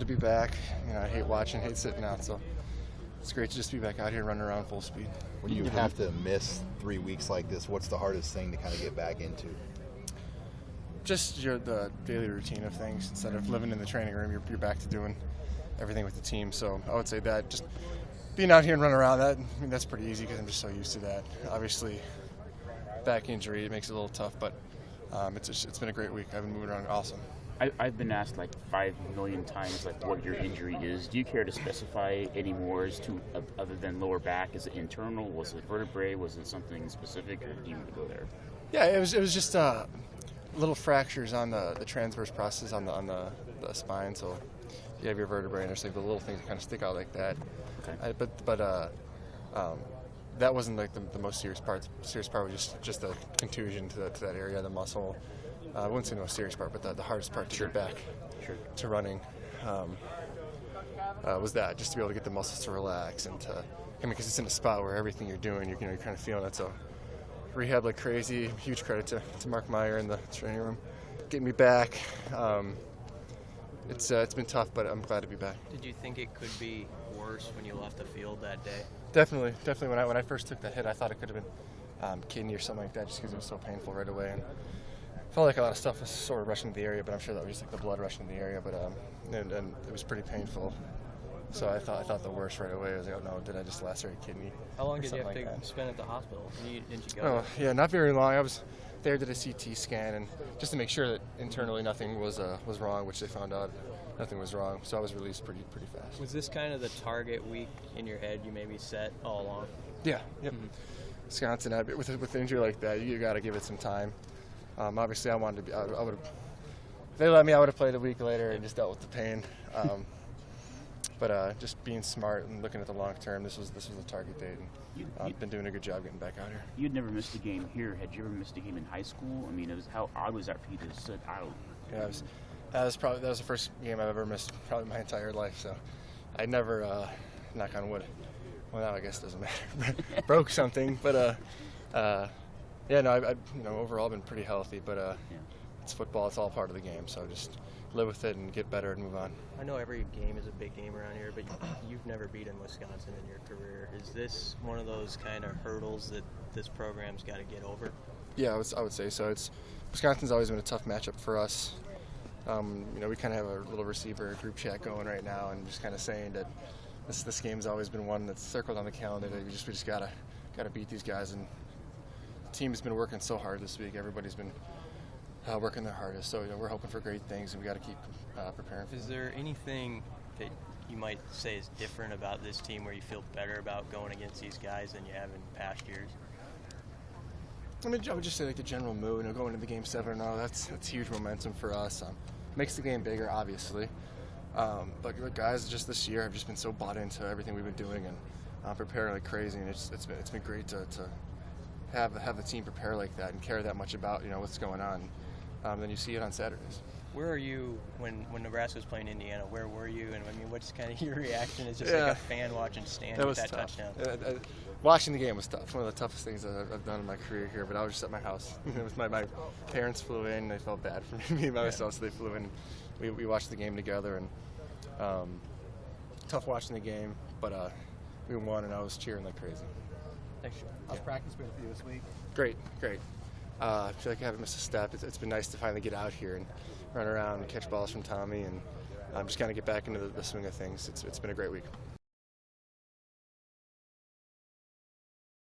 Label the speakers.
Speaker 1: to be back. I hate watching, hate sitting out, so it's great to just be back out here running around full speed.
Speaker 2: When you have to miss 3 weeks like this, what's the hardest thing to kind of get back into?
Speaker 1: Just the daily routine of things. Instead of living in the training room, you're back to doing everything with the team. So I would say that just being out here and running around, that's pretty easy because I'm just so used to that. Obviously, back injury, it makes it a little tough, but it's been a great week. I've been moving around awesome.
Speaker 3: I've been asked like 5 million times like what your injury is. Do you care to specify any more as to other than lower back? Is it internal? Was it vertebrae? Was it something specific, or do you want to go there?
Speaker 1: Yeah, it was just little fractures on the transverse process on the spine. So you have your vertebrae, and there's like the little things that kind of stick out like that.
Speaker 3: Okay.
Speaker 1: But that wasn't like the most serious part. The serious part was just a contusion to that area of the muscle. I wouldn't say the most serious part, but the hardest part to get back to running was that, just to be able to get the muscles to relax and because it's in a spot where everything you're doing, you're kind of feeling it. So rehab like crazy. Huge credit to Mark Meyer in the training room, getting me back. It's been tough, but I'm glad to be back.
Speaker 4: Did you think it could be worse when you left the field that day?
Speaker 1: Definitely. When I first took the hit, I thought it could have been kidney or something like that, just because it was so painful right away. And felt like a lot of stuff was sort of rushing to the area, but I'm sure that was just like the blood rushing to the area. But and it was pretty painful. So I thought the worst right away. I was like, oh no, did I just lacerate kidney?
Speaker 4: How long did you have
Speaker 1: like
Speaker 4: to
Speaker 1: that?
Speaker 4: spend at the hospital? Didn't you go?
Speaker 1: Oh yeah, not very long. I was there, did a CT scan, and just to make sure that internally nothing was wrong, which they found out nothing was wrong. So I was released pretty fast.
Speaker 4: Was this kind of the target week in your head you maybe set all along?
Speaker 1: Yeah. Yep. Mm-hmm. Wisconsin, with an injury like that, you got to give it some time. Obviously, I wanted to be. I would have. If they let me, I would have played a week later and just dealt with the pain. But just being smart and looking at the long term, this was the target date. And I've been doing a good job getting back out here.
Speaker 3: You'd never missed a game here. Had you ever missed a game in high school? I mean, how odd was that for you to sit out?
Speaker 1: Yeah, that was the first game I've ever missed probably my entire life. So I never, knock on wood. Well, now I guess it doesn't matter. Broke something, but yeah, no, I've overall been pretty healthy. But it's football; it's all part of the game. So just live with it and get better and move on.
Speaker 4: I know every game is a big game around here, but you've never beaten Wisconsin in your career. Is this one of those kind of hurdles that this program's got to get over?
Speaker 1: Yeah, I would say so. Wisconsin's always been a tough matchup for us. We kind of have a little receiver group chat going right now, and just kind of saying that this game's always been one that's circled on the calendar. That we just gotta beat these guys, and the team has been working so hard this week. Everybody's been working their hardest, so we're hoping for great things, and we got to keep preparing.
Speaker 4: Is there anything that you might say is different about this team where you feel better about going against these guys than you have in past years?
Speaker 1: I would just say like the general mood, going into Game 7 and all, that's huge momentum for us. Makes the game bigger, obviously. But guys, just this year have just been so bought into everything we've been doing and preparing like crazy, and it's been great to have the team prepare like that and care that much about what's going on. Then you see it on Saturdays.
Speaker 4: Where are you when Nebraska was playing Indiana? Where were you? And I mean, what's kind of your reaction as just like a fan watching Stan get that
Speaker 1: tough.
Speaker 4: touchdown?
Speaker 1: Watching the game was tough. One of the toughest things that I've done in my career here. But I was just at my house. With my parents flew in. They felt bad for me by myself, so they flew in. We watched the game together, and tough watching the game. But we won, and I was cheering like crazy.
Speaker 4: Thanks.
Speaker 5: How's practice been for you this week?
Speaker 1: Great. I feel like I haven't missed a step. It's been nice to finally get out here and run around and catch balls from Tommy, and just kind of get back into the swing of things. It's been a great week.